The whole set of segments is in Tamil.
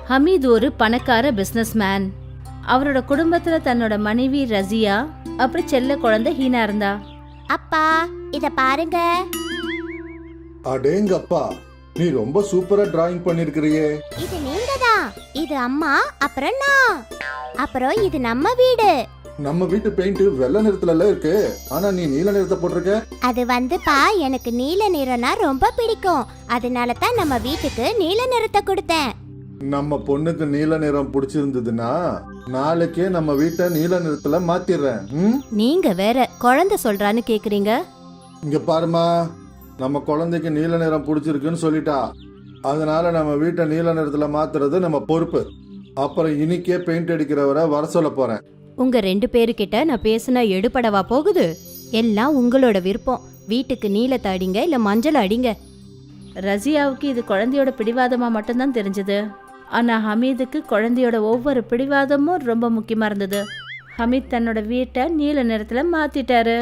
ஹமீத் ஒரு பணக்கார பிசினஸ்மேன். அவரோட குடும்பத்துல தன்னோட மனைவி ரசியா அப்புறம் செல்ல குழந்தை ஹீனா இருந்தா. அப்பா இத பாருங்க. அடேங்கப்பா, நீ ரொம்ப சூப்பரா டிராயிங் பண்ணிருக்கிறியே. இது நீங்க தான். இது அம்மா, அப்புறம் நான், அப்புறம் இது நம்ம வீடு. நம்ம வீட்டு பெயிண்ட் வெள்ளை நிறத்துல இருக்கு, ஆனா நீ நீல நிறத்தை போட்டிருக்க. அது வந்துப்பா, எனக்கு நீல நிறம்னா ரொம்ப பிடிக்கும். அதனால தான் நம்ம வீட்டுக்கு நீல நிறத்தை கொடுத்தேன். நம்ம பொண்ணுக்கு நீல நிறம் பிடிச்சிருந்ததுன்னா நாளைக்கே நம்ம வீட்டை நீல நிறத்துல மாத்திடுறேன். நீங்க வேற குழந்தை சொல்றான்னு கேக்குறீங்க. இங்க பாருமா, நம்ம குழந்தைக்கு நீல நிறம் பிடிச்சிருக்குன்னு சொல்லிட்டா, அதனால நம்ம வீட்டை நீல நிறத்துல மாத்துறது நம்ம பொறுப்பு. அப்புறம் இன்னைக்கே பெயிண்ட் அடிக்கிறவரை வர சொல்ல போறேன். உங்க 2 பேருக்கிட்ட நான் பேசுனா எடுபடவா போகுது? எல்லாம் உங்களோட விருப்பம். வீட்டுக்கு நீலத்தை அடிங்க இல்ல மஞ்சள் அடிங்க. ரசியாவுக்கு இது குழந்தையோட பிடிவாதமா மட்டும்தான் தெரிஞ்சது. ஆனா ஹமீதுக்கு குழந்தையோட ஒவ்வொரு பிடிவாதமும் ரொம்ப முக்கியமா இருந்தது. ஹமீத் தன்னோட வீட்டை நீல நிறத்துல மாத்திட்டாரு.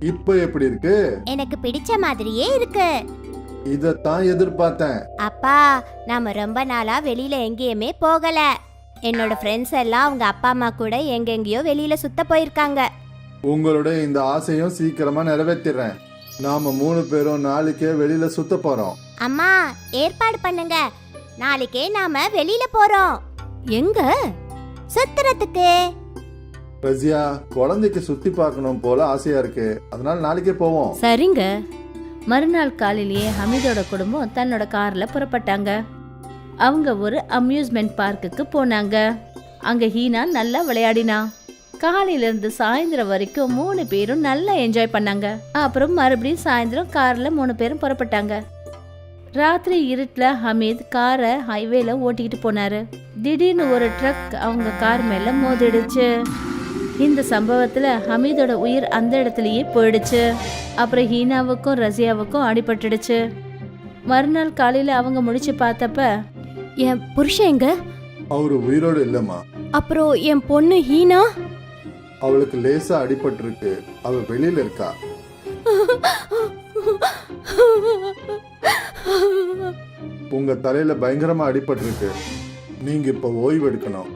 இப்ப எப்படி இருக்கு? எனக்கு பிடிச்ச மாதிரியே இருக்கு. இதத்தான் எதிர்பார்த்தேன். அப்பா, நாம ரொம்ப நாளா வெளியில எங்கேயுமே போகல. என்னோட ஃப்ரெண்ட்ஸ் எல்லாம் அவங்க அப்பா அம்மா கூட எங்கெங்கயோ வெளியில சுத்த போயிருக்காங்க. உங்களுடைய இந்த ஆசையும் சீக்கிரமா நிறைவேற்றிடுறேன். நாம 3 பேரும் நாளைக்கே வெளியில சுத்த போறோம். அம்மா, ஏற்பாடு பண்ணுங்க. நாளைக்கே நாம வெளியில போறோம். எங்க? சுத்துறதுக்கு. ரசியா, குழந்தைக்கு சுத்தி பார்க்கணும் போல ஆசையா இருக்கு, அதனால நாளைக்கே போவோம். சரிங்க. மறுநாள் காலையிலேயே ஹமீதோட குடும்பம் தன்னோட கார்ல புறப்பட்டாங்க. அவங்க ஒரு அம்யூஸ்மெண்ட் பார்க்குக்கு போனாங்க. அங்க ஹீனா நல்லா விளையாடினா. காலையில இருந்து சாயந்தரம் வரைக்கும் 3 பேரும் நல்லா என்ஜாய் பண்ணாங்க. அப்புறம் மறுபடியும் சாயந்தரம் கார்ல 3 பேரும் புறப்பட்டாங்க. ராத்திரி இருட்டுல ஹமீத் காரை ஹைவேல ஓட்டிக்கிட்டு போனாரு. திடீர்னு ஒரு ட்ரக் அவங்க கார் மேல மோதிடுச்சு. இந்த சம்பவத்துல ஹமீதோட உயிர் அந்த இடத்துலயே போயிடுச்சு. அப்புறம் ஹீனாவுக்கும் ரசியாவுக்கும் அடிபட்டுடுச்சு. மறுநாள் காலையில அவங்க முடிச்சு பார்த்தப்ப, என் புருஷன் எங்க? அவரு உயிரோடு இல்லம்மா. அப்புறம் என் பொண்ணு ஹீனா? அவளுக்கு லேசா அடிபட்டு இருக்கு, அவ வெளியில இருக்கா. உங்க தலையில பயங்கரமா அடிபட்டு இருக்கு, நீங்க இப்ப ஓய்வு எடுக்கணும்.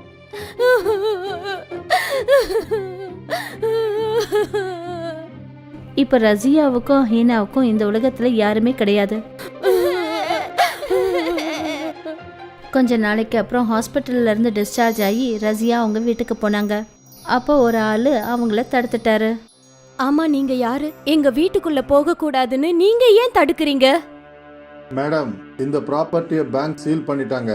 இப்ப ரசியாவுக்கும் ஹீனாவுக்கும் இந்த உலகத்துல யாருமே கிடையாது. கொஞ்ச நாளைக்கு அப்புறம் ஹாஸ்பிட்டல்ல இருந்து டிஸ்சார்ஜ் ஆகி ரசியா அவங்க வீட்டுக்கு போனாங்க. அப்போ ஒரு ஆளு அவங்கள தடுத்துட்டாரு. ஆமா, நீங்க யாரு? எங்க வீட்டுக்குள்ள போக கூடாதுன்னு நீங்க ஏன் தடுக்கிறீங்க? மேடம், இந்த ப்ராப்பர்ட்டியை பேங்க் சீல் பண்ணிட்டாங்க.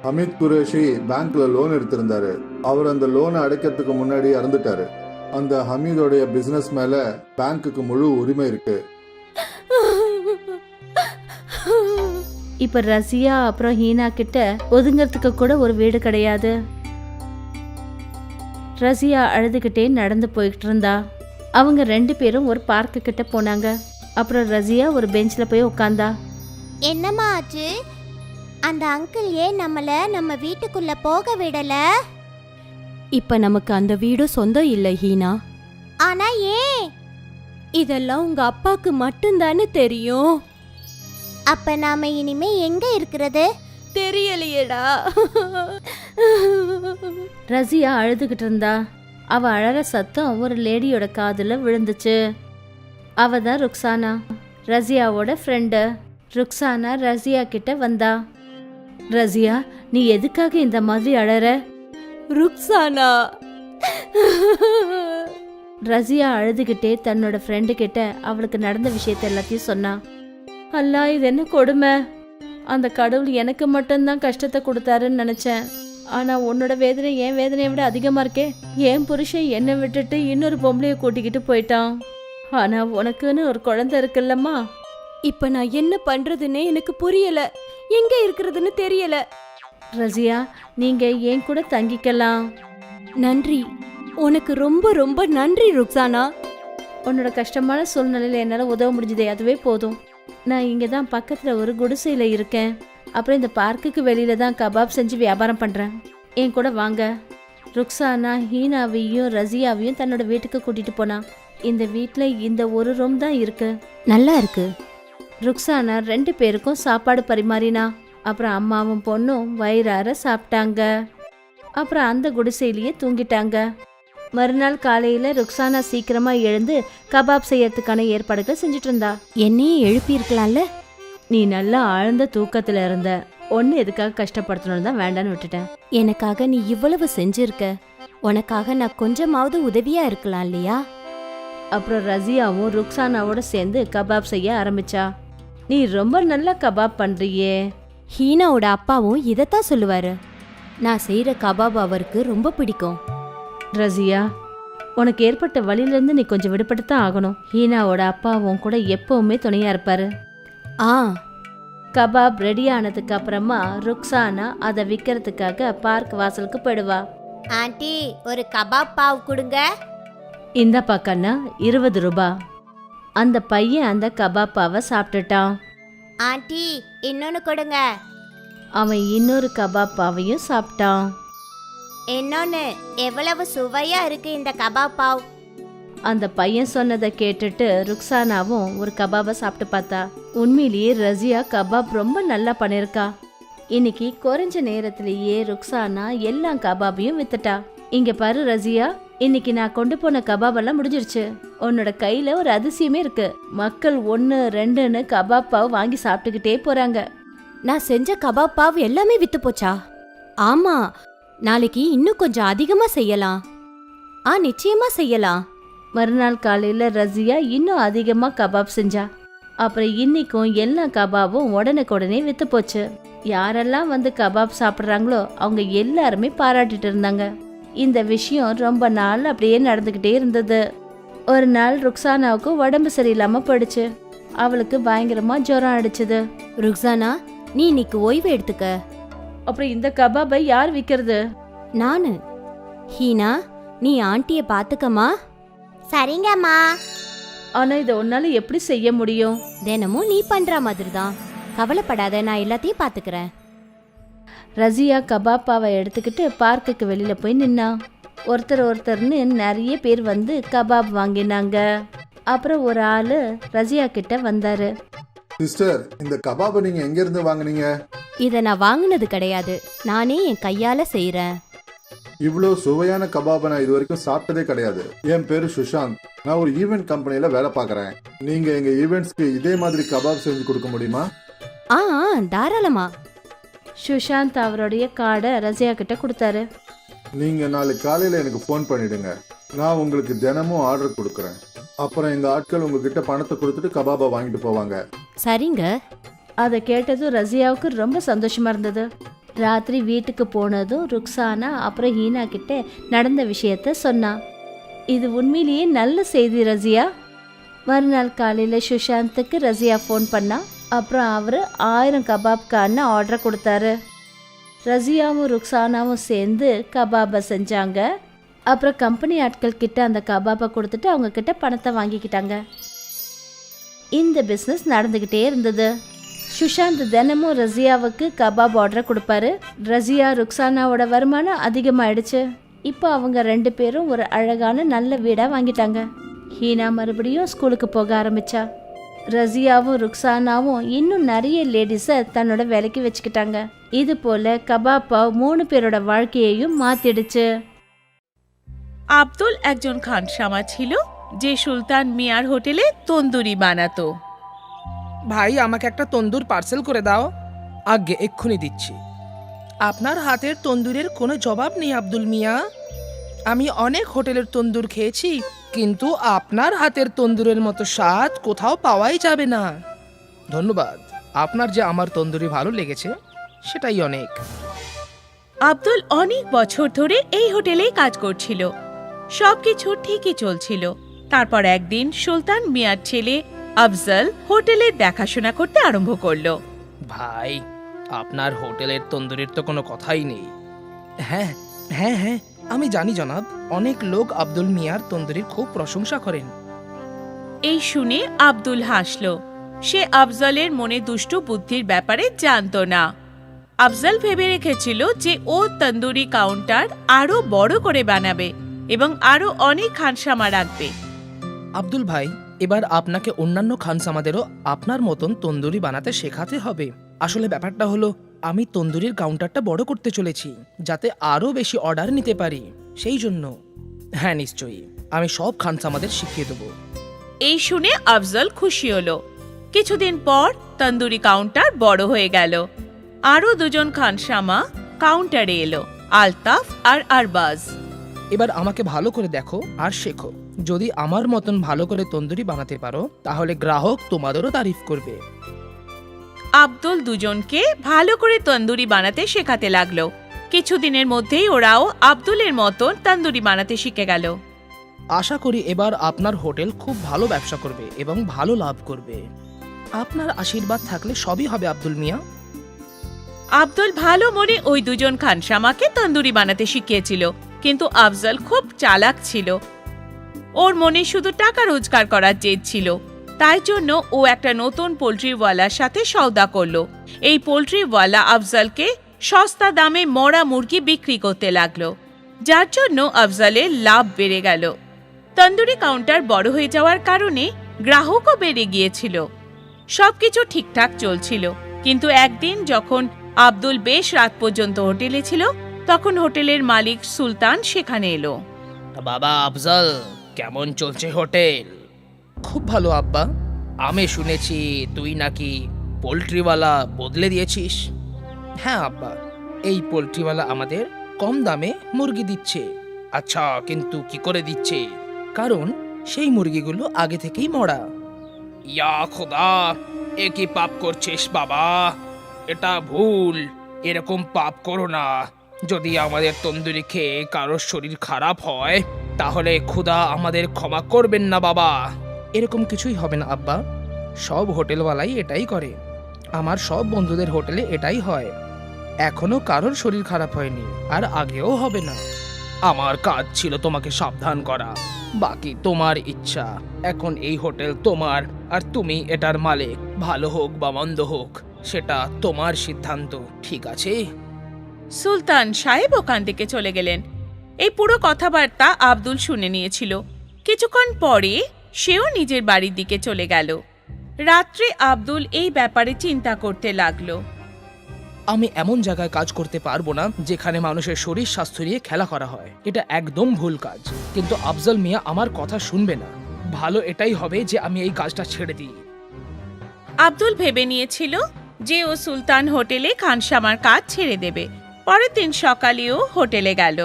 அமித் குரேஷி பேங்க்ல லோன் எடுத்திருந்தாரு. அவர் அந்த லோனை அடைக்கிறதுக்கு முன்னாடி இறந்துட்டாரு. அந்த ஹமீதோடைய பிசினஸ் மேல பேங்க்குக்கு முழு உரிமை இருக்கு. இப்ப ரசியா அப்புறம் ஹீனா கிட்ட ஒதுங்கிறதுக்கு கூட ஒரு வீடு கிடையாது. ரசியா அழுதுகிட்டே நடந்து போயிட்டு இருந்தா. அவங்க 2 பேரும் ஒரு பார்க்கு கிட்ட போனாங்க. அப்புறம் ரசியா ஒரு பெஞ்ச்ல போய் உட்கார்ந்தா. என்னம்மா ஆச்சு? அந்த அங்கிள் ஏன் நம்ம வீட்டுக்குள்ள போக விடல? இப்ப நமக்கு அந்த வீடு சொந்தம் இல்ல ஹீனா. ஆனா ஏன்? இதெல்லாம் உங்க அப்பாக்கு மட்டும்தானே தெரியும். அப்ப நாம இனிமே எங்க இருக்கிறது? தெரியலையேடா. ரசியா அழுதுகிட்டு இருந்தா. அவ அழற சத்தம் ஒரு லேடியோட காதுல விழுந்துச்சு. அவ தான் ருக்ஸானா, ரசியாவோட ஃப்ரெண்டு. ருக்ஸானா ரசியா கிட்ட வந்தா. ரசியா, நீ எதுக்காக இந்த மாதிரி அழற? ருக்ஸானா. ரசியா அழுதுகிட்டே தன்னோட ஃப்ரெண்டு கிட்ட அவளுக்கு நடந்த விஷயத்த எல்லாத்தையும் சொன்னா. அல்லா, இது என்ன கொடுமை! அந்த கடவுள் எனக்கு மட்டும்தான் கஷ்டத்தை கொடுத்தாருன்னு நினைச்சேன். ஆனா உன்னோட வேதனை என் வேதனையை விட அதிகமா இருக்கே. என் புருஷன் என்னை விட்டுட்டு இன்னொரு பொம்பளைய கூட்டிக்கிட்டு போயிட்டான். ஆனா உனக்குன்னு ஒரு குழந்தை இருக்குல்லம்மா. இப்ப நான் என்ன பண்றதுன்னே எனக்கு புரியல. எங்க இருக்கிறதுன்னு தெரியல. ரசியா, நீங்க என் கூட தங்கிக்கலாம். நன்றி, உனக்கு ரொம்ப ரொம்ப நன்றி ருக்ஸானா. உன்னோட கஷ்டமான சூழ்நிலையில என்னால உதவ முடிஞ்சதே, அதுவே போதும். நான் இங்க தான் பக்கத்துல ஒரு குடிசையில இருக்கேன். அப்புறம் இந்த பார்க்குக்கு வெளியில தான் கபாப் செஞ்சு வியாபாரம் பண்றேன். என் கூட வாங்க. ருக்ஸானா ஹீனாவையும் ரசியாவையும் தன்னோட வீட்டுக்கு கூட்டிட்டு போனா. இந்த வீட்டுல இந்த ஒரு ரூம் தான் இருக்கு. நல்லா இருக்கு. ருக்ஸானா 2 பேருக்கும் சாப்பாடு பரிமாறினா. அப்புறம் அம்மாவும் பொண்ணும் வயிறார சாப்பிட்டாங்க. அப்புறம் அந்த குடிசையிலேயே தூங்கிட்டாங்க. மறுநாள் காலையில ருக்ஸானா சீக்கிரமா எழுந்து கபாப் செய்யறதுக்கான ஏற்பாடுகளை செஞ்சுட்டு இருந்தா. என்னையும் எழுப்பியிருக்கலாம்ல. நீ நல்லா ஆழ்ந்த தூக்கத்துல இருந்த, ஒன்னு எதுக்காக கஷ்டப்படுத்தணும்னு தான் வேண்டான்னு விட்டுட்டேன். எனக்காக நீ இவ்வளவு செஞ்சிருக்க, உனக்காக நான் கொஞ்சமாவது உதவியா இருக்கலாம் இல்லையா? அப்புறம் ரசியாவும் ருக்ஸானாவோட சேர்ந்து கபாப் செய்ய ஆரம்பிச்சா. நீ ரொம்ப நல்லா கபாப் பண்றியே. ஹீனாவோட அப்பாவும் இதைத்தான் சொல்லுவாரு. நான் செய்யற கபாப் அவருக்கு ரொம்ப பிடிக்கும். ரசியா, உனக்கு ஏற்பட்ட வழியிலேருந்து நீ கொஞ்சம் விடுபட்டு தான் ஆகணும். ஹீனாவோட அப்பாவும் கூட எப்பவுமே துணையா இருப்பாரு. ஆ, கபாப் ரெடி ஆனதுக்கு அப்புறமா ருக்ஸானா அதை விற்கிறதுக்காக பார்க் வாசலுக்கு போயிடுவா. ஆண்டி ஒரு கபாப் பாவ் கொடுங்க. இந்த பக்கம்னா 20 ரூபாய். அந்த பையன் அந்த கபாப் பாவை சாப்பிட்டுட்டான். ஆண்டி இன்னொன்னு கொடுங்க. அவன் இன்னொரு கபாப் பாவையும் சாப்பிட்டான். இன்னொன்னு. எவ்வளவு சுவையா இருக்கு இந்த கபாப் பாவ். அந்த பையன் சொன்னதை கேட்டுட்டு ருக்ஸானாவும் ஒரு கபாபை சாப்பிட்டு பார்த்தா. உண்மையிலேயே ரசியா கபாப் ரொம்ப நல்லா பண்ணிருக்கா. இன்னைக்கு குறைஞ்ச நேரத்திலேயே ருக்ஸானா எல்லா கபாபையும் வித்துட்டா. இங்க பாரு ரசியா, இன்னைக்கு நான் கொண்டு போன கபாப் எல்லாம் முடிஞ்சிருச்சு. உன்னோட கையில ஒரு அதிசயமே இருக்கு. மக்கள் 1, 2ன்னு கபாப் பாவ் வாங்கி சாப்பிட்டுக்கிட்டே போறாங்க. நான் செஞ்ச கபாப் பாவ் எல்லாமே வித்து போச்சா? ஆமா, நாளைக்கு இன்னும் கொஞ்சம் அதிகமா செய்யலாம். நிச்சயமா செய்யலாம். மறுநாள் காலையில ரசியா இன்னும் அதிகமா கபாப் செஞ்சா. அப்புறம் இன்னைக்கும் எல்லா கபாபும் உடனுக்குடனே வித்து போச்சு. யாரெல்லாம் வந்து கபாப் சாப்பிட்றாங்களோ அவங்க எல்லாருமே பாராட்டிட்டு இருந்தாங்க. இந்த விஷயம் ரொம்ப நாள் அப்படியே நடந்துகிட்டே இருந்தது. ஒரு நாள் ருக்ஸானாவுக்கு உடம்பு சரியில்லாம போயிடுச்சு. அவளுக்கு பயங்கரமா ஜுரம் அடிச்சது. ருக்ஸானா, நீ இன்னைக்கு ஓய்வு எடுத்துக்க. அப்புறம் இந்த கபாபை யார் விற்கிறது? நானு. ஹீனா, நீ ஆண்டிய பாத்துக்கமா. சரிங்கம்மா. ஆனா இதை உன்னால எப்படி செய்ய முடியும்? தினமும் நீ பண்ற மாதிரி தான். கவலைப்படாத, நான் எல்லாத்தையும் பாத்துக்கிறேன். ரசியா கபாப்பாவை எடுத்துக்கிட்டு பார்க்குக்கு வெளியில போய் நின்னா. ஒருத்தர்னு நிறைய பேர் வந்து கபாப் வாங்கினாங்க. அப்புறம் ஒரு ஆளு ரசியா கிட்ட வந்தாரு. சிஸ்டர், இந்த கபாபை நீங்க எங்க இருந்து வாங்குனீங்க? இத நான் வாங்குனது கிடையாது, நானே என் கையால செய்யறேன். இவ்வளோ சுவையான கபாபை நான் இது வரைக்கும் சாப்பிட்டதே கிடையாது. என் பேரு சுஷாந்த். நான் ஒரு ஈவெண்ட் கம்பெனில வேலை பார்க்கறேன். நீங்க எங்க ஈவெண்ட்ஸ்க்கு இதே மாதிரி கபாப் செஞ்சு கொடுக்க முடியுமா? ஆ, தாராளமா. சுஷாந்த் அவருடைய கார்டை ரசியா கிட்ட கொடுத்தாரு. நீங்க நாளைக்கு காலையில எனக்கு ஃபோன் பண்ணிடுங்க. நான் உங்களுக்கு தினமும் ஆர்டர் கொடுக்குறேன். அப்புறம் எங்க ஆட்கள் உங்ககிட்ட பணத்தை கொடுத்துட்டு கபாபை வாங்கிட்டு போவாங்க. சரிங்க. அதை கேட்டதும் ரசியாவுக்கு ரொம்ப சந்தோஷமா இருந்தது. ராத்திரி வீட்டுக்கு போனதும் ருக்ஸானா அப்புறம் ஹீனா கிட்ட நடந்த விஷயத்த சொன்னா. இது உண்மையிலேயே நல்ல செய்தி ரசியா. மறுநாள் காலையில சுஷாந்துக்கு ரசியா ஃபோன் பண்ணா. அப்புறம் அவரு 1000 கபாப்கான ஆர்டர் கொடுத்தாரு. ரசியாவும் ருக்ஸானாவும் சேர்ந்து கபாபை செஞ்சாங்க. அப்புறம் கம்பெனி ஆட்கள் கிட்ட அந்த கபாபை கொடுத்துட்டு அவங்க கிட்ட பணத்தை வாங்கிக்கிட்டாங்க. இந்த பிஸ்னஸ் நடந்துகிட்டே இருந்தது. சுஷாந்த் தினமும் ரசியாவுக்கு கபாப் ஆர்டர் கொடுப்பாரு. ரசியா ருக்ஸானாவோட வருமானம் அதிகமாயிடுச்சு. இப்போ அவங்க 2 பேரும் ஒரு அழகான நல்ல வீடா வாங்கிட்டாங்க. ஹீனா மறுபடியும் ஸ்கூலுக்கு போக ஆரம்பிச்சா. ரசியாவும் ருக்ஸானாவும் இன்னும் நிறைய லேடிஸை தன்னோட வேலைக்கு வச்சுக்கிட்டாங்க. இது போல கபாப்பா 3 பேரோட வாழ்க்கையையும் மாத்திடுச்சு. আব্দুল একজন খানসামা ছিল যে সুলতান মিয়ার হোটেলে তন্দুরি বানাতো। ভাই, আমাকে একটা তন্দুর পার্সেল করে দাও। আগে এক্ষুনি দিচ্ছি। আপনার হাতের তন্দুরের কোনো জবাব নেই আব্দুল মিয়া। আমি অনেক হোটেলের তন্দুর খেয়েছি, কিন্তু আপনার হাতের তন্দুরের মতো স্বাদ কোথাও পাওয়াই যাবে না। ধন্যবাদ। আপনার যে আমার তন্দুরি ভালো লেগেছে সেটাই অনেক। আব্দুল অনেক বছর ধরে এই হোটেলেই কাজ করছিল। সবকিছু ঠিকই চলছিল। তারপর একদিন সুলতান মিয়ার ছেলে আফজল হোটেলের দেখাশোনা করতে আরম্ভ করলো। ভাই, আপনার হোটেলের তন্দুরির তো কোনো কথাই নেই। হ্যাঁ হ্যাঁ হ্যাঁ, আমি জানি জনাব। অনেক লোক আব্দুল মিয়ার তন্দুরির খুব প্রশংসা করেন। এই শুনে আব্দুল হাসল। সে আফজলের মনে দুষ্টু বুদ্ধির ব্যাপারে জানতো না। আফজল ভেবে রেখেছিল যে ও তন্দুরি কাউন্টার আরো বড় করে বানাবে এবং আরো অনেক খানসামা রাখবে। আব্দুল ভাই, এবার আপনাকে অন্যান্য খানসামাদেরও আপনার মতন তন্দুরি বানাতে শেখাতে হবে। আসলে ব্যাপারটা হলো, আমি তন্দুরির কাউন্টারটা বড় করতে চলেছি, যাতে আরো বেশি অর্ডার নিতে পারি, সেই জন্য। হ্যাঁ নিশ্চয়ই, আমি সব খানসামাদের শিখিয়ে দেবো। এই শুনে আফজল খুশি হলো। কিছুদিন পর তন্দুরি কাউন্টার বড় হয়ে গেল। আরো দুজন খানসামা কাউন্টারে এলো, আলতাফ আর আরবাজ। এবার আমাকে ভালো করে দেখো আর শেখো। যদি আমার মতন ভালো করে তন্দুরি বানাতে পারো, তাহলে গ্রাহক তোমাদেরও তারিফ করবে। আব্দুল দুজনকে ভালো করে তন্দুরি বানাতে শেখাতে লাগলো। কিছুদিনের মধ্যেই ওরাও আব্দুলের মতন তন্দুরি বানাতে শিখে গেল। আশা করি এবার আপনার হোটেল খুব ভালো ব্যবসা করবে এবং ভালো লাভ করবে। আপনার আশীর্বাদ থাকলে সবই হবে আব্দুল মিয়া। আব্দুল ভালো মনে ওই দুজন খানসামাকে তন্দুরি বানাতে শিখিয়েছিল, কিন্তু আফজল খুব চালাক ছিল। ওর মনে শুধু টাকা রোজগার করার জেদ ছিল। তাই জন্য ও একটা নতুন পোল্ট্রিওয়ালার সাথে সওদা করলো। এই পোল্ট্রিওয়ালা আফজলকে সস্তা দামে মরা মুরগি বিক্রি করতে লাগলো, যার জন্য আফজলের লাভ বেড়ে গেল। তন্দুরি কাউন্টার বড় হয়ে যাওয়ার কারণে গ্রাহকও বেড়ে গিয়েছিল। সবকিছু ঠিকঠাক চলছিল, কিন্তু একদিন যখন আব্দুল বেশ রাত পর্যন্ত হোটেলে ছিল, তখন হোটেলের মালিক সুলতান সেখানে এলো। বাবা আফজল, কেমন চলছে হোটেল? খুব ভালো আব্বা। আমি শুনেছি তুই নাকি পোল্ট্রিওয়ালা বদলে দিয়েছিস। হ্যাঁ আব্বা, এই পোল্ট্রিওয়ালা আমাদের কম দামে মুরগি দিচ্ছে। আচ্ছা, কিন্তু কি করে দিচ্ছে? কারণ সেই মুরগিগুলো আগে থেকেই মরা। ইয়া খোদা, এ কি পাপ করছিস বাবা? এটা ভুল, এরকম পাপ করো না। যদি আমাদের তন্দুরি খেয়ে কারোর শরীর খারাপ হয়, তাহলে খোদা আমাদের ক্ষমা করবেন না বাবা। এরকম কিছুই হবে না আব্বা, সব হোটেলওয়ালাই এটাই করে। আমার সব বন্ধুদের হোটেলে এটাই হয়। এখনো কারোর শরীর খারাপ হয়নি, আর আগেও হবে না। আমার কাজ ছিল তোমাকে সাবধান করা, বাকি তোমার ইচ্ছা। এখন এই হোটেল তোমার, আর তুমি এটার মালিক। ভালো হোক বা মন্দ হোক, সেটা তোমার সিদ্ধান্ত, ঠিক আছে? সুলতান সাহেব ওখান থেকে চলে গেলেন। এই পুরো কথাবার্তা আব্দুল শুনে নিয়েছিল। কিছুক্ষণ পরে সেও নিজের বাড়ির দিকে চলে গেল। রাত্রে আব্দুল এই ব্যাপারে চিন্তা করতে লাগলো। আমি এমন জায়গায় কাজ করতে পারবো না যেখানে মানুষের শরীর স্বাস্থ্য নিয়ে খেলা করা হয়। এটা একদম ভুল কাজ। কিন্তু আফজল মিয়া আমার কথা শুনবে না। ভালো এটাই হবে যে আমি এই কাজটা ছেড়ে দিই। আব্দুল ভেবে নিয়েছিল যে ও সুলতান হোটেলে খানসামার কাজ ছেড়ে দেবে। পরের দিন সকালেও হোটেলে গেল।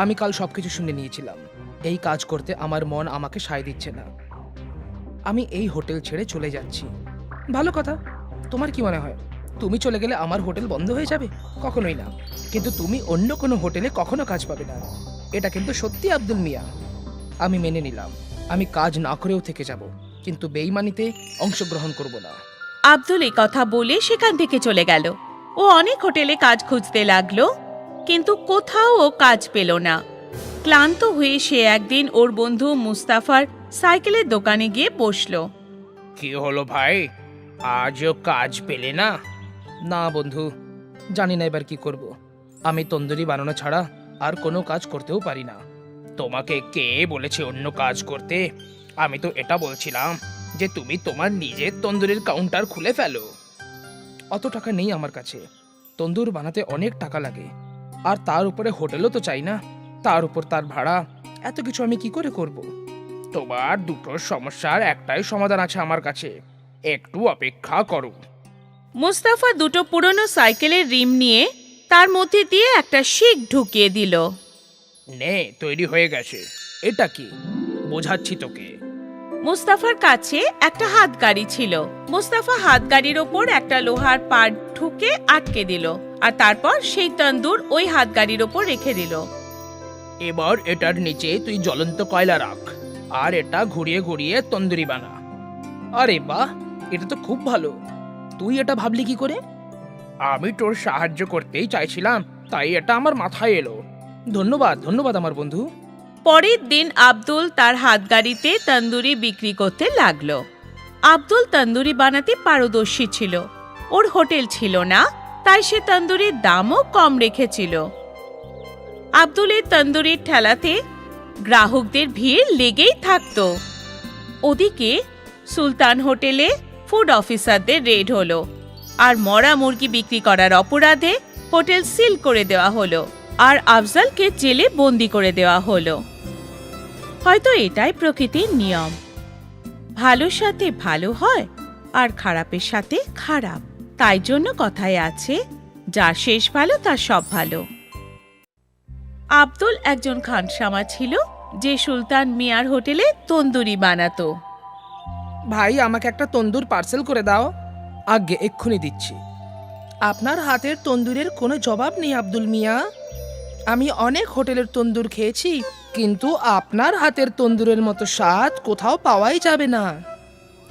আমি কাল সবকিছু শুনে নিয়েছিলাম। এই কাজ করতে আমার মন আমাকে সায় দিচ্ছে না। আমি এই হোটেল ছেড়ে চলে যাচ্ছি। ভালো কথা। তোমার কি মনে হয়, তুমি চলে গেলে আমার হোটেল বন্ধ হয়ে যাবে? কখনোই না। কিন্তু তুমি অন্য কোনো হোটেলে কখনো কাজ পাবে না। এটা কিন্তু সত্যি আব্দুল মিয়া। আমি মেনে নিলাম, আমি কাজ না করেও থেকে যাব, কিন্তু বেইমানিতে অংশগ্রহণ করব না। আব্দুল এই কথা বলে সেখান থেকে চলে গেল। ও অনেক হোটেলে কাজ খুঁজতে লাগলো, কিন্তু কোথাও ও কাজ পেল না। ক্লান্ত হয়ে সে একদিন ওর বন্ধু মুস্তাফার সাইকেলের দোকানে গিয়ে বসলো। কি হলো ভাই, আজও কাজ পেলে না? না বন্ধু, জানি না এবার কি করব। আমি তন্দুরি বানানো ছাড়া আর কোনো কাজ করতেও পারি না। তোমাকে কে বলেছে অন্য কাজ করতে? আমি তো এটা বলছিলাম যে তুমি তোমার নিজের তন্দুরির কাউন্টার খুলে ফেলো। অত টাকা নেই আমার কাছে। তন্দুর বানাতে অনেক টাকা লাগে, আর তার উপরে হোটেলও তো চাই না, তার উপর তার ভাড়া। এত কিছু আমি কি করে করব? তোমার দুটো সমস্যার একটাই সমাধান আছে আমার কাছে, একটু অপেক্ষা করো। মুস্তাফা দুটো পুরনো সাইকেলের রিম নিয়ে তার মধ্যে দিয়ে একটা শিক ঢুকিয়ে দিল। নে, তৈরি হয়ে গেছে। এটা কি? বোঝাচ্ছি তোকে। মুস্তাফার কাছে একটা হাতগাড়ি ছিল। মুস্তাফা হাতগাড়ির ওপর একটা লোহার পাট ঢুকে আটকে দিল, আর তারপর সেই তন্দুর ওই হাতগাড়ির ওপর রেখে দিল। এবার এটার নিচে তুই জ্বলন্ত কয়লা রাখ, আর এটা ঘুরিয়ে ঘুরিয়ে তন্দুরি বানা। আরে বাহ, এটা তো খুব ভালো। তুই এটা ভাবলি কি করে? আমি তোর সাহায্য করতেই চাইছিলাম, তাই এটা আমার মাথায় এলো। ধন্যবাদ ধন্যবাদ আমার বন্ধু। পরের দিন আব্দুল তার হাতগাড়িতে তন্দুরি বিক্রি করতে লাগলো। আব্দুল তন্দুরি বানাতে পারদর্শী ছিল। ওর হোটেল ছিল না, তাই সে তন্দুরির দামও কম রেখেছিল। আব্দুলের তন্দুরির ঠেলাতে গ্রাহকদের ভিড় লেগেই থাকতো। ওদিকে সুলতান হোটেলে ফুড অফিসারদের রেড হলো। আর মরা মুরগি বিক্রি করার অপরাধে হোটেল সিল করে দেওয়া হলো আর আফজলকে জেলে বন্দি করে দেওয়া হলো। হয়তো এটাই প্রকৃতির নিয়ম, ভালোর সাথে ভালো হয় আর খারাপের সাথে খারাপ। তাই জন্য কথায় আছে, যার শেষ ভালো তার সব ভালো। আব্দুল একজন খানসামা ছিল যে সুলতান মিয়ার হোটেলে তন্দুরি বানাতো। ভাই আমাকে একটা তন্দুর পার্সেল করে দাও। আগে এক্ষুনি দিচ্ছি। আপনার হাতের তন্দুরের কোনো জবাব নেই আব্দুল মিয়া। আমি অনেক হোটেলের তন্দুর খেয়েছি, কিন্তু আপনার হাতের তন্দুরের মতো স্বাদ কোথাও পাওয়াই যাবে না।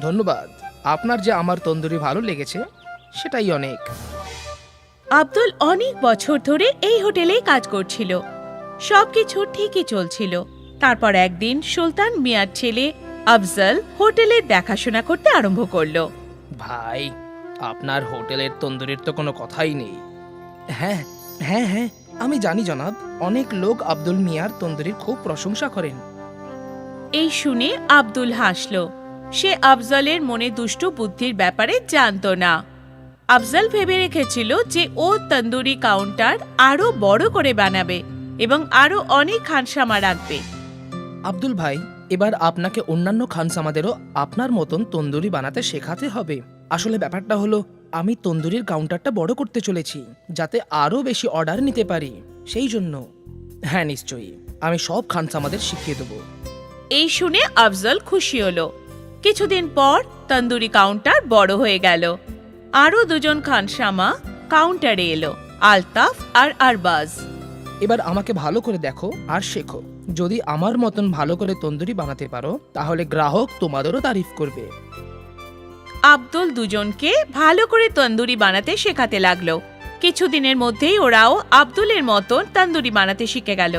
ধন্যবাদ, আপনার যে আমার তন্দুরি ভালো লেগেছে সেটাই অনেক। আব্দুল অনেক বছর ধরে এই হোটেলেই কাজ করছিল, সবকিছু ঠিকই চলছিল। তারপর একদিন সুলতান মিয়ার ছেলে আফজল হোটেলের দেখাশোনা করতে আরম্ভ করলো। ভাই, আপনার হোটেলের তন্দুরির তো কোনো কথাই নেই। হ্যাঁ হ্যাঁ হ্যাঁ, আমি জানি জনাব, অনেক লোক আব্দুল মিয়ার তন্দুরির খুব প্রশংসা করেন। এই শুনে আব্দুল হাসলো। সে আফজলের মনে দুষ্টু বুদ্ধির ব্যাপারে জানতো না। আফজল ভেবে রেখেছিল যে ও তন্দুরি কাউন্টার আরো বড় করে বানাবে এবং আরো অনেক খানসামা রাখবে। আব্দুল ভাই, এবার আপনাকে অন্যান্য খানসামাদেরও আপনার মতন তন্দুরি বানাতে শেখাতে হবে। আসলে ব্যাপারটা হলো, আমি তন্দুরির কাউন্টারটা বড় করতে চলেছি যাতে আরো বেশি অর্ডার নিতে পারি, সেই জন্য। হ্যাঁ নিশ্চয়ই, আমি সব খানসামাদের শিখিয়ে দেবো। এই শুনে আফজল খুশি হলো। কিছুদিন পর তন্দুরি কাউন্টার বড় হয়ে গেল। আরো দুজন খানসামা কাউন্টারে এলো, আলতাফ আর আরবাজ। এবার আমাকে ভালো করে দেখো আর শেখো। যদি আমার মতন ভালো করে তন্দুরি বানাতে পারো তাহলে গ্রাহক তোমাদেরও তারিফ করবে। আব্দুল দুজনকে ভালো করে তন্দুরি বানাতে শেখাতে লাগলো। কিছুদিনের মধ্যেই ওরাও আব্দুলের মতন তন্দুরি বানাতে শিখে গেল।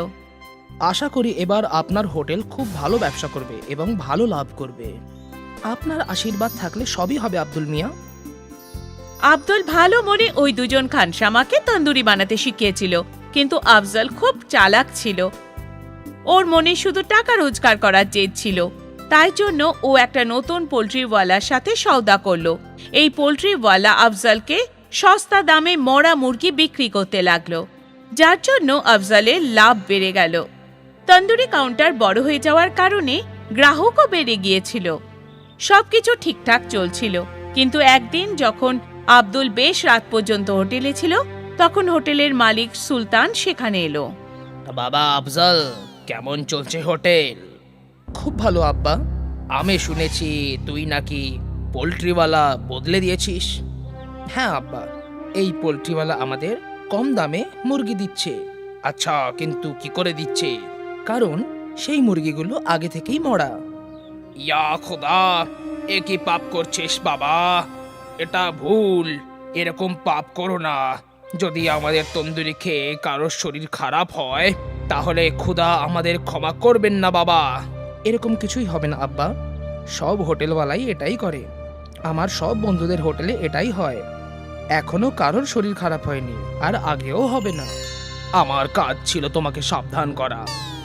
আশা করি এবার আপনার হোটেল খুব ভালো ব্যবসা করবে এবং ভালো লাভ করবে। আপনার আশীর্বাদ থাকলে সবই হবে আব্দুল মিয়া। আব্দুল ভালো মনে ওই দুজন খানসামাকে তন্দুরি বানাতে শিখিয়েছিল, কিন্তু আফজল খুব চালাক ছিল। ওর মনে শুধু টাকা রোজগার করার জেদ ছিল। তাই জন্য ও একটা নতুন পোল্ট্রিওয়ালার সাথে সওদা করলো। এই পোল্ট্রিওয়ালা আফজলকে সস্তা দামে মরা মুরগি বিক্রি করতে লাগলো, যার জন্য আফজলের লাভ বেড়ে গেল। তন্দুরি কাউন্টার বড় হয়ে যাওয়ার কারণে গ্রাহকও বেড়ে গিয়েছিল। সবকিছু ঠিকঠাক চলছিল, কিন্তু একদিন যখন আব্দুল বেশ রাত পর্যন্ত হোটেলে ছিল, তখন হোটেলের মালিক সুলতান সেখানে এলো। বাবা আফজল, কেমন চলছে হোটেল? খুব ভালো আব্বা। আমি শুনেছি তুই নাকি পোল্ট্রিওয়ালা বদলে দিয়েছিস। হ্যাঁ আব্বা, এই পোল্ট্রিওয়ালা আমাদের কম দামে মুরগি দিচ্ছে। আচ্ছা, কিন্তু কি করে দিচ্ছে? কারণ সেই মুরগিগুলো আগে থেকেই মরা। ইয়া খোদা, এ কি পাপ করছিস বাবা? এটা ভুল, এরকম পাপ করো না। যদি আমাদের তন্দুরি খেয়ে কারোর শরীর খারাপ হয় তাহলে খোদা আমাদের ক্ষমা করবেন না বাবা। এরকম কিছুই হবে না আব্বা, সব হোটেলওয়ালাই এটাই করে। আমার সব বন্ধুদের হোটেলে এটাই হয়। এখনো কারোর শরীর খারাপ হয়নি, আর আগেও হবে না। আমার কাজ ছিল তোমাকে সাবধান করা,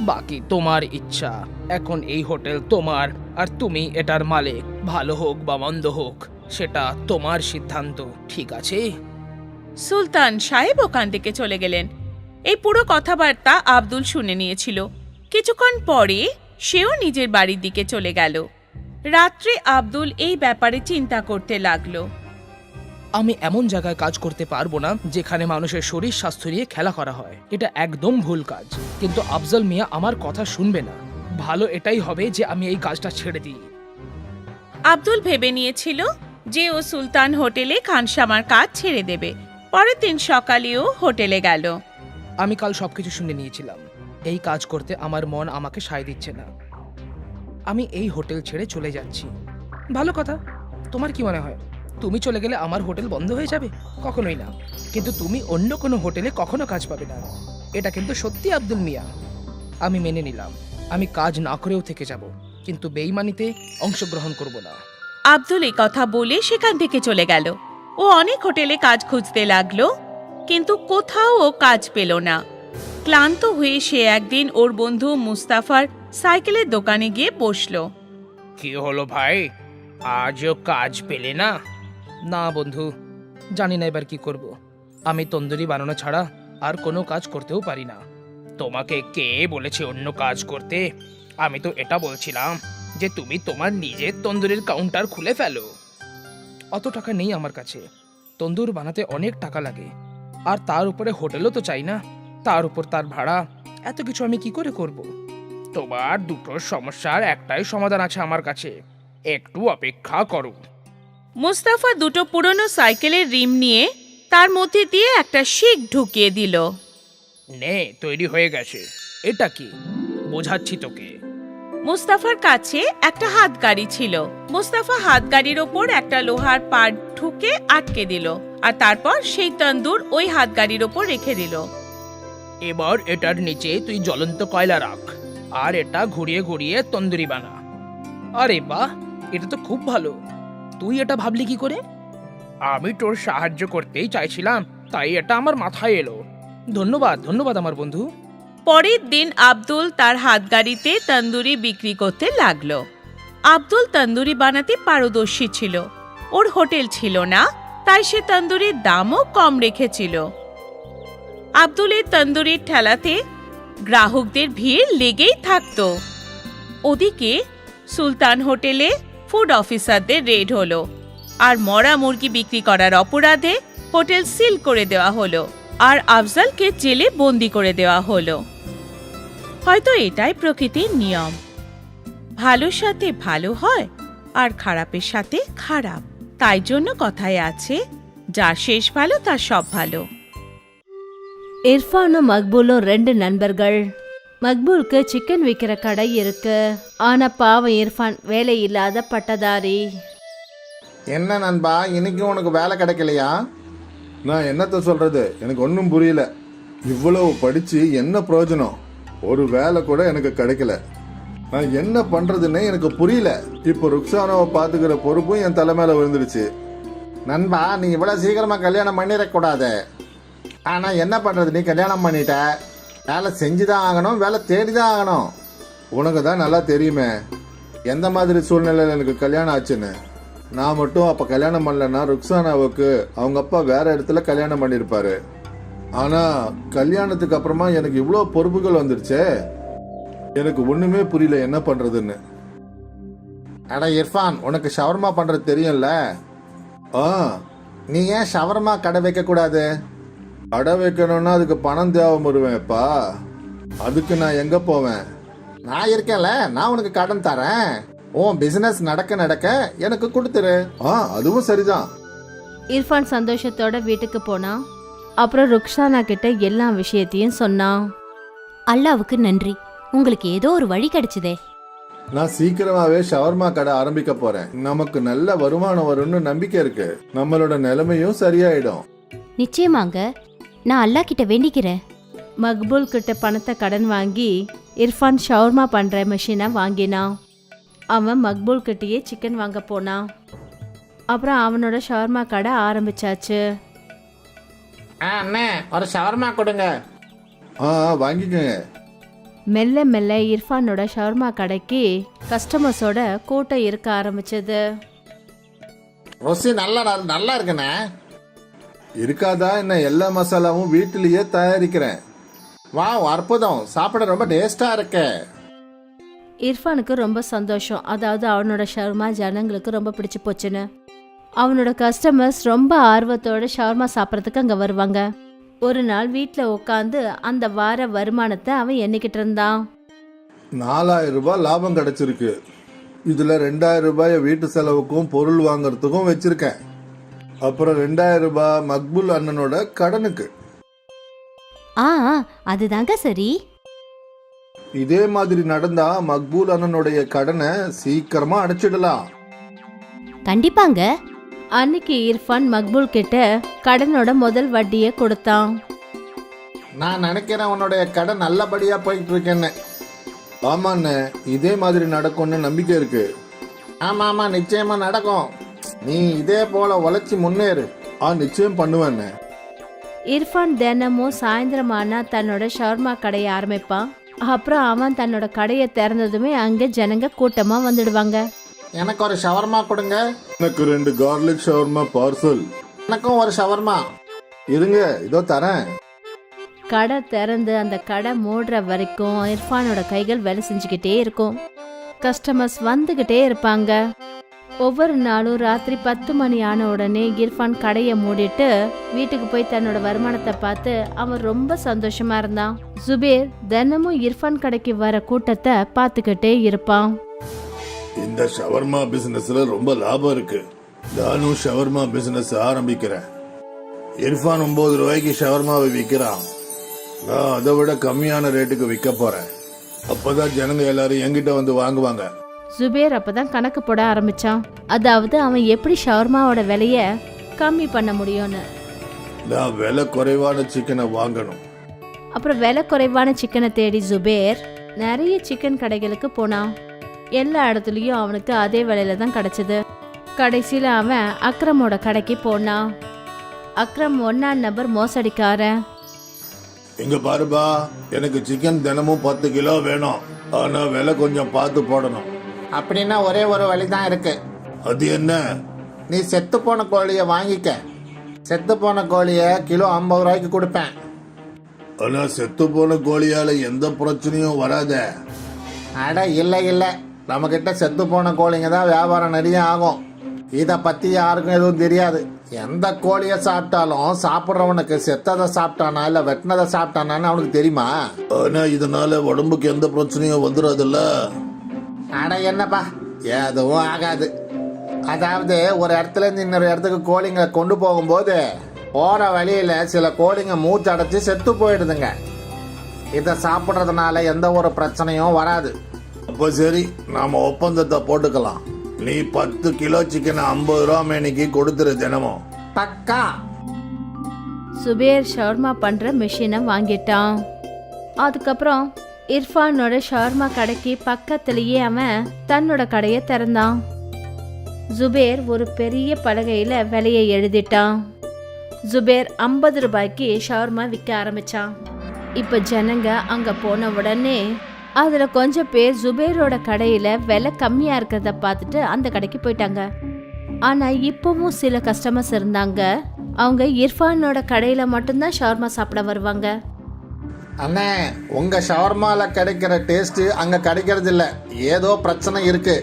বাকি তোমার ইচ্ছা। এখন এই হোটেল তোমার, আর তুমি এটার মালিক। ভালো হোক বা মন্দ হোক সেটা তোমার সিদ্ধান্ত, ঠিক আছে? সুলতান সাহেব ওখান থেকে চলে গেলেন। এই পুরো কথাবার্তা আব্দুল শুনে নিয়েছিল। কিছুক্ষণ পরে সেও নিজের বাড়ির দিকে চলে গেল। রাত্রে আব্দুল এই ব্যাপারে চিন্তা করতে লাগলো। আমি এমন জায়গায় কাজ করতে পারবো না যেখানে মানুষের শরীর স্বাস্থ্য নিয়ে খেলা করা হয়। এটা একদম ভুল কাজ। কিন্তু আফজল মিয়া আমার কথা শুনবে না। ভালো এটাই হবে যে আমি এই কাজটা ছেড়ে দিই। আব্দুল ভেবে নিয়েছিল যে ও সুলতান হোটেলে খানসামার কাজ ছেড়ে দেবে। পরের দিন সকালেও হোটেলে গেল। আমি কাল সবকিছু শুনে নিয়েছিলাম। এই কাজ করতে আমার মন আমাকে সায় দিচ্ছে না। আমি এই হোটেল ছেড়ে চলে যাচ্ছি। ভালো কথা। তোমার কি মনে হয়, তুমি চলে গেলে আমার হোটেল বন্ধ হয়ে যাবে? কখনোই না। কিন্তু তুমি অন্য কোনো হোটেলে কখনো কাজ পাবে না। এটা কিন্তু সত্যি আব্দুল মিয়া। আমি মেনে নিলাম, আমি কাজ না করেও থেকে যাব, কিন্তু বেইমানিতে অংশগ্রহণ করব না। আব্দুল এই কথা বলে সেখান থেকে চলে গেল। ও অনেক হোটেলে কাজ খুঁজতে লাগলো, কিন্তু কোথাও ও কাজ পেল না। ক্লান্ত হয়ে সে একদিন ওর বন্ধু মুস্তাফার সাইকেলের দোকানে গিয়ে বসলো। কি হলো ভাই, আজও কাজ পেলে না? না বন্ধু, জানি না এবার কি করব। আমি তন্দুরি বানানো ছাড়া আর কোনো কাজ করতেও পারি না। তোমাকে কে বলেছে অন্য কাজ করতে? আমি তো এটা বলছিলাম যে তুমি তোমার নিজের তন্দুরির কাউন্টার খুলে ফেলো। অত টাকা নেই আমার কাছে, তন্দুর বানাতে অনেক টাকা লাগে, আর তার উপরে হোটেলও তো চাই না, তার উপর তার ভাড়া, এত কিছু আমি কি করে করব? তোমার দুটো সমস্যার একটাই সমাধান আছে আমার কাছে, একটু অপেক্ষা করো। মুস্তাফা দুটো পুরনো সাইকেলের রিম নিয়ে তার মধ্যে দিয়ে একটা শিক ঢুকিয়ে দিল। নে, তৈরি হয়ে গেছে। এটা কি? বোঝাচ্ছি তোকে। মুস্তাফার কাছে একটা হাতগাড়ি ছিল। মুস্তাফা হাতগাড়ির ওপর একটা লোহার পাট ঠুকে আটকে দিল, আর তারপর সেই তন্দুর ওই হাতগাড়ির ওপর রেখে দিল। এবার এটার নিচে তুই জ্বলন্ত কয়লা রাখ, আর এটা ঘুরিয়ে ঘুরিয়ে তন্দুরি বানা। আরে বাহ, এটা তো খুব ভালো। তুই এটা ভাবলি কি করে? আমি তোর সাহায্য করতেই চাইছিলাম, তাই এটা আমার মাথায় এলো। ধন্যবাদ ধন্যবাদ আমার বন্ধু। পরের দিন আব্দুল তার হাতগাড়িতে তন্দুরি বিক্রি করতে লাগলো। আব্দুল তন্দুরি বানাতে পারদর্শী ছিল। ওর হোটেল ছিল না, তাই সে তন্দুরির দামও কম রেখেছিল। আব্দুলের তন্দুরির ঠেলাতে গ্রাহকদের ভিড় লেগেই থাকতো। ওদিকে সুলতান হোটেলে ফুড অফিসারদের রেড হলো, আর মরা মুরগি বিক্রি করার অপরাধে হোটেল সিল করে দেওয়া হলো, আর আফজালকে জেলে বন্দি করে দেওয়া হলো। হয়তো এটাই প্রকৃতির নিয়ম, ভালোর সাথে ভালো হয় আর খারাপের সাথে খারাপ। তাই জন্য কথায় আছে, যার শেষ ভালো তার சப் ভালো. இர்ஃபானும் மக்பூலும் 2 நண்பர்கள். மக்பூலுக்கு சிக்கன் விற்கிற கடை இருக்கு. ஆனா பாவம் இர்ஃபான் வேலை இல்லாத பட்டதாரி. என்ன நண்பா, இன்னைக்கு உனக்கு வேலை கிடைக்கலையா? நான் என்னத்த சொல்றது, எனக்கு ஒன்றும் புரியல. இவ்வளவு படிச்சு என்ன பிரயோஜனம்? ஒரு வேலை கூட எனக்கு கிடைக்கல. நான் என்ன பண்றதுன்னே எனக்கு புரியல. இப்போ ருக்ஸானாவை பாத்துக்கிற பொறுப்பும் என் தலைமையில விழுந்துடுச்சு. நண்பா, நீ இவ்வளவு சீக்கிரமா கல்யாணம் பண்ணிடக்கூடாது. ஆனா என்ன பண்றது, நீ கல்யாணம் பண்ணிட்ட. வேலை செஞ்சுதான் ஆகணும், வேலை தேடிதான் ஆகணும். உனக்கு தான் நல்லா தெரியுமே எந்த மாதிரி சூழ்நிலையில எனக்கு கல்யாணம் ஆச்சுன்னு. நான் மட்டும் அப்ப கல்யாணம் பண்ணலன்னா ருக்ஸானாவுக்கு அவங்க அப்பா வேற இடத்துல கல்யாணம் பண்ணிருப்பாரு. ஆனா கல்யாணத்துக்கு அப்புறமா எனக்கு இவ்வளோ பொறுப்புகள் வந்துருச்சே, எனக்கு ஒண்ணுமே புரியல என்ன பண்றதுன்னு. அட இர்ஃபான், உனக்கு ஷவர்மா பண்றது தெரியும்ல? நீ ஏன் ஷவர்மா கடை வைக்க கூடாது? கடை வைக்கணும்னா அதுக்கு பணம் தேவை வருவேன்ப்பா. அதுக்கு நான் எங்க போவேன்? நான் இருக்கேன்ல, நான் உனக்கு கடன் தரேன். உன் பிசினஸ் நடக்க நடக்க எனக்கு கொடுத்துரு. அதுவும் சரிதான். இர்ஃபான் சந்தோஷத்தோட வீட்டுக்கு போனான். அப்புறம் ருக்ஸானா கிட்ட எல்லா விஷயத்தையும் சொன்னான். அல்லாவுக்கு நன்றி, உங்களுக்கு ஏதோ ஒரு வழி கிடைச்சதே. நான் சீக்கிரமாவே ஷவர்மா கடை ஆரம்பிக்க போறேன். நமக்கு நல்ல வருமானம் வரும்னு நம்பிக்கை இருக்கு. நம்மளோட நிலைமையும் சரியாயிடும். நிச்சயமாங்க, நான் அல்லா கிட்ட வேண்டிக்கிறேன். மக்பூல் கிட்ட பணத்தை கடன் வாங்கி இர்ஃபான் ஷவர்மா பண்ற மெஷினை வாங்கினான். அவன் மக்பூல் கிட்டேயே சிக்கன் வாங்க போனான். அப்புறம் அவனோட ஷவர்மா கடை ஆரம்பிச்சாச்சு. அண்ணே, ஒரு ஷவர்மா கொடுங்க. வாங்கிக்கங்க. மெல்ல மெல்ல இர்ஃபானோட ஷவர்மா கடைக்கு கஸ்டமர்ஸோட கூட்டம் இருக்க ஆரம்பிச்சது. ருசி நல்லா இருக்குண்ணே. இருக்காதா என்ன? எல்லா மசாலாவும் வீட்டிலேயே தயாரிக்கிறேன். வாவ், அற்புதம். சாப்பிட ரொம்ப டேஸ்டா இருக்கு. இர்ஃபானுக்கு ரொம்ப சந்தோஷம். அதாவது அவனோட ஷவர்மா ஜனங்களுக்கு ரொம்ப பிடிச்சு போச்சுன்னு. அவனோட கஸ்டமர்ஸ் ரொம்ப ஆர்வத்தோட ஷவர்மா சாப்பிட்றதுக்கு அங்கே வருவாங்க. ஒரு நாள் வீட்டில் உட்காந்து அந்த வார வருமானத்தை அவன் எண்ணிக்கிட்டு இருந்தான். 4000 ரூபாய் லாபம் கிடைச்சிருக்கு. இதுல 2000 ரூபாய வீட்டு செலவுக்கும் பொருள் வாங்கறதுக்கும் வச்சிருக்கேன். அப்புறம் 2000 ரூபாய் மக்பூல் அண்ணனோட கடனுக்கு. அதுதாங்க சரி. இதே மாதிரி நடந்தா மக்பூல் அண்ணனுடைய கடனை சீக்கிரமா அடைச்சிடலாம். கண்டிப்பாங்க. அன்னைக்கு இர்ஃபான் மக்பூல் கிட்ட கடனோட முதல் வட்டியை கொடுத்தான். நான் நினைக்கிறேன் உன்னுடைய கடை நல்லபடியா போயிட்டு இருக்கேன்னு. ஆமாண்ணே, இதே மாதிரி நடக்கும்னு நம்பிக்கை இருக்கு. ஆமா, நிச்சயமா நடக்கும். நீ இதே போல உழைச்சி முன்னேறு. நிச்சயம் பண்ணுவேண்ணே. இர்ஃபான் தினமும் சாயந்தரமானா தன்னோட ஷவர்மா கடையை ஆரம்பிப்பான். அப்புறம் அவன் தன்னோட கடையை திறந்ததுமே அங்கே ஜனங்க கூட்டமா வந்துடுவாங்க. எனக்கு ஒரு ஷவர்மா கொடுங்க. எனக்கு 2 கார்லிக் ஷவர்மா பார்சல். எனக்கும் ஒரு ஷவர்மா. இருங்க, இதோ தரேன். கடை திறந்து அந்த கடை மூடுற வரைக்கும் இர்ஃபானோட கைகள் வேலை செஞ்சுக்கிட்டே இருக்கும். கஸ்டமர்ஸ் வந்துகிட்டே இருப்பாங்க. ஒவ்வொரு நாளும் ராத்திரி 10 மணி ஆன உடனே இர்ஃபான் கடையை மூடிட்டு வீட்டுக்கு போய் தன்னோட வருமானத்தை பார்த்து அவன் ரொம்ப சந்தோஷமா இருந்தான். ஜுபேர் தினமும் இர்ஃபான் கடைக்கு வர கூட்டத்தை பார்த்துக்கிட்டே இருப்பான். இந்த ஷவர்மா பிசினஸ்ல ரொம்ப லாபம் இருக்கு. நானும் ஷவர்மா பிசினஸ் ஆரம்பிக்கிறேன். இர்ஃபான் 9 ரூபாய்க்கு ஷவர்மாவை விற்கிறான். நான் அதை விட கம்மியான ரேட்டுக்கு விற்க போறேன். அப்பதான் ஜனங்க எல்லாரும் என்கிட்ட வந்து வாங்குவாங்க. ஜுபேர் அப்பதான் கணக்கு போட ஆரம்பிச்சான். அதாவது அவன் எப்படி ஷவர்மாவோட விலைய கம்மி பண்ண முடியும்னு. நான் விலை குறைவான சிக்கனை வாங்கணும். அப்புறம் விலை குறைவான சிக்கனை தேடி ஜுபேர் நிறைய சிக்கன் கடைகளுக்கு போனான். எல்லா இடத்துலயும் அவனுக்கு அதே விலையில தான் கிடைச்சது. கடைசியில அவன் அக்ரமோட கடைக்கு போனான். அக்ரம் 1ஆம் நபர் மோசடிக்காரன். இங்க பாருப்பா, எனக்கு சிக்கன் தினமும் 10 கிலோ வேணும். ஆனா விலை கொஞ்சம் பார்த்து போடணும். அப்படின்னா ஒரே ஒரு வழி தான் இருக்கு. அது என்ன? நீ செத்து போன கோழியை வாங்கிக்க. செத்து போன கோழியை கிலோ 50 ரூபாய்க்கு கொடுப்பேன். ஆனா செத்து போன கோழியால எந்த பிரச்சனையும் வராதே. அட இல்லை, நம்ம கிட்ட செத்து போன கோழிங்க தான் வியாபாரம் நிறைய ஆகும். இதை பத்தி யாருக்கும் எதுவும் தெரியாது. எந்த கோழியை சாப்பிட்டாலும் சாப்பிட்றவனுக்கு செத்ததை சாப்பிட்டானா இல்ல வெட்டினதை சாப்பிட்டானான்னு அவனுக்கு தெரியுமா? ஆனா இதனால உடம்புக்கு எந்த பிரச்சனையும் வந்துடாதுல்ல. அட என்னப்பா, எதுவும் ஆகாது. அதாவது ஒரு இடத்துல இருந்து இன்னொரு இடத்துக்கு கோழிங்களை கொண்டு போகும்போது போற வழியில சில கோழிங்க மூச்சு அடைச்சு செத்து போயிடுதுங்க. இதை சாப்பிட்றதுனால எந்த ஒரு பிரச்சனையும் வராது. அப்ப சரி, நாம ஒப்பந்தத்தை போட்டுக்கலாம். நீ 10 கிலோ சிக்கன் 50 ரூபா மேனிக்கு கொடுத்துரு தினமும். பக்கா. சுபேர் ஷவர்மா பண்ற மெஷினை வாங்கிட்டான். அதுக்கப்புறம் இர்ஃபானோட ஷவர்மா கடைக்கு பக்கத்திலேயே அவன் தன்னோட கடையை திறந்தான். ஜுபேர் ஒரு பெரிய பலகையில விலையை எழுதிட்டான். ஜுபேர் 50 ரூபாய்க்கு ஷவர்மா விற்க ஆரம்பிச்சான். இப்ப ஜனங்க அங்க போன உடனே அதுல கொஞ்சம் பேர் ஜுபேரோட கடையில விலை கம்மியா இருக்கிறத பார்த்துட்டு அந்த கடைக்கு போயிட்டாங்க. ஆனா இப்பவும் சில கஸ்டமர்ஸ் இருந்தாங்க. அவங்க இர்ஃபானோட கடையில மட்டும்தான் ஷவர்மா சாப்பிட வருவாங்க. அண்ணே, உங்க ஷவர்மால கிடைக்கிற டேஸ்ட் அங்க கிடைக்கிறது இல்ல. ஏதோ பிரச்சனை இருக்கு.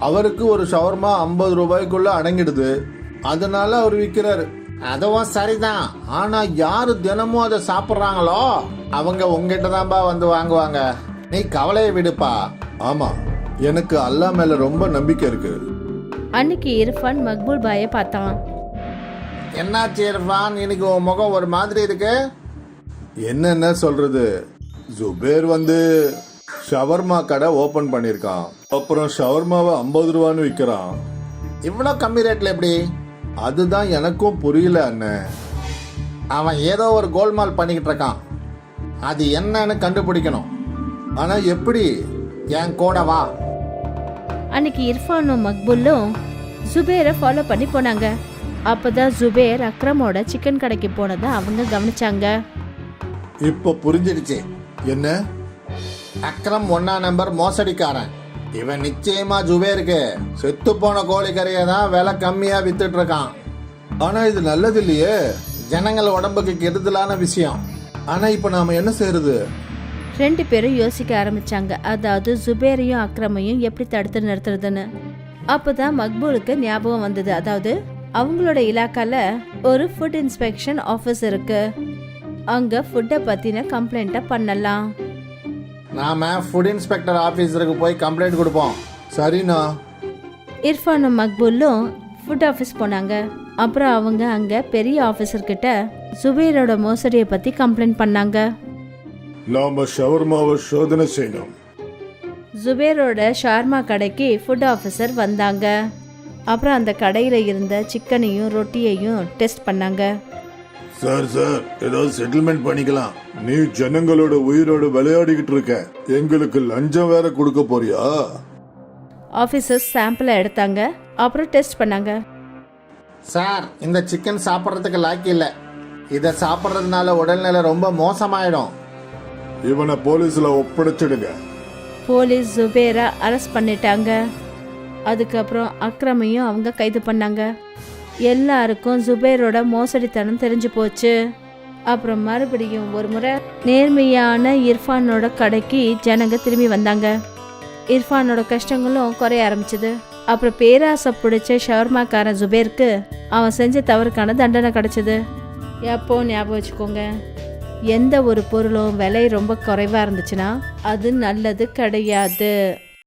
அவருக்கு ஒரு ஷவர்மா 50 ரூபாய்க்குள்ள அடங்கிடுது. அதனால அவர் விற்கிறாரு. அதுவும் சரிதான். ஆனா யாரு தினமும் அதை சாப்பிட்றாங்களோ அவங்க உங்ககிட்ட தான்பா வந்து வாங்குவாங்க. நீ கவலையை விடுப்பா. ஆமா, எனக்கு அல்லாஹ் மேல ரொம்ப நம்பிக்கை இருக்கு. அன்னைக்கு இர்ஃபான் மக்பூல் பாயை பார்த்தான். என்னாச்சு இர்ஃபான், இன்னைக்கு உன் முகம் ஒரு மாதிரி இருக்கு? என்னென்ன சொல்றது, ஜுபேர் வந்து ஷவர்மா கடை ஓபன் பண்ணிருக்கான். அப்புறம் ஷவர்மாவை 50 ரூபான்னு விற்கிறான். இவ்வளோ கம்மி ரேட்ல எப்படி? அதுதான் எனக்கும் புரியல அண்ணன். அவன் ஏதோ ஒரு கோல்மால் பண்ணிக்கிட்டு இருக்கான். அது என்னன்னு கண்டுபிடிக்கணும். ஆனா எப்படி? என் கூட வா. அன்னைக்கு இர்ஃபானும் மக்பூலும் ஜுபேரை ஃபாலோ பண்ணி போனாங்க. அப்பதான் ஜுபேர் அக்ரமோட சிக்கன் கடைக்கு போனதை அவங்க கவனிச்சாங்க. இப்ப புரிஞ்சிடுச்சு. என்ன? அக்ரம் 1ஆம் நம்பர் மோசடிக்காரன். இவன் நிச்சயமா ஜுபேருக்கு செத்து போன கோழிக்கறியை தான் விலை கம்மியா வித்துட்டு இருக்கான். ஆனா இது நல்லது இல்லையே. ஜனங்கள் உடம்புக்கு கெடுதலான விஷயம். ஆனா இப்ப நாம என்ன செய்யறது? 2 பேரும் யோசிக்க ஆரம்பிச்சாங்க. அதாவது ஜுபேரையும் அக்ரமையும் எப்படி தடுத்து நிறுத்துறதுன்னு. அப்பதான் மக்பூலுக்கு ஞாபகம் வந்தது. அதாவது அவங்களோட இலாக்கால ஒரு ஃபுட் இன்ஸ்பெக்ஷன் ஆஃபீஸ் இருக்கு. அங்க ஃபுட்டை பத்தின கம்ப்ளைண்ட்டை பண்ணலாம். நாம ஃபுட் இன்ஸ்பெக்டர் ஆபீஸருக்கு போய் கம்ப்ளைண்ட் கொடுப்போம். சரிண்ணா. இர்ஃபானும் மக்பூலும் ஃபுட் ஆஃபீஸ் போனாங்க. அப்புறம் அவங்க அங்க பெரிய ஆஃபீஸர் கிட்ட ஜுபேரோட மோசடியை பத்தி கம்ப்ளைண்ட் பண்ணாங்க. நாம ஷவர்மாவை சோதனை செய்யணும். ஜுபேரோட ஷார்மா கடைக்கு ஃபுட் ஆஃபீஸர் வந்தாங்க. அப்புறம் அந்த கடையில் இருந்த சிக்கனையும் ரொட்டியையும் டெஸ்ட் பண்ணாங்க. சார் ஏதாவது செட்டில்மெண்ட் பண்ணிக்கலாம். நீ ஜனங்களோட உயிரோட விளையாடிக்கிட்டு இருக்க. எங்களுக்கு லஞ்சம் வேற கொடுக்க போறியா? ஆஃபீஸர்ஸ் சாம்பிளை எடுத்தாங்க. அப்புறம் டெஸ்ட் பண்ணாங்க. சார், இந்த சிக்கன் சாப்பிட்றதுக்கு லாக்கி இல்லை. இதை சாப்பிட்றதுனால உடல்நிலை ரொம்ப மோசமாயிடும். இவனை போலீஸ்ல ஒப்படைச்சிடுங்க. போலீஸ் ஜுபேரை அரெஸ்ட் பண்ணிட்டாங்க. அதுக்கப்புறம் அக்ரமையும் அவங்க கைது பண்ணாங்க. எல்லாருக்கும் ஜுபேரோட மோசடித்தனம் தெரிஞ்சு போச்சு. அப்புறம் மறுபடியும் ஒரு முறை நேர்மையான இர்ஃபானோட கடைக்கு ஜனங்க திரும்பி வந்தாங்க. இர்ஃபானோட கஷ்டங்களும் குறைய ஆரம்பிச்சது. அப்புறம் பேராசை பிடிச்ச ஷவர்மாக்காரன் ஜுபேருக்கு அவன் செஞ்ச தவறுக்கான தண்டனை கிடைச்சது. எப்போ ஞாபகம் வச்சுக்கோங்க, எந்த ஒரு பொருளும் விலை ரொம்ப குறைவா இருந்துச்சுன்னா அது நல்லது கிடையாது.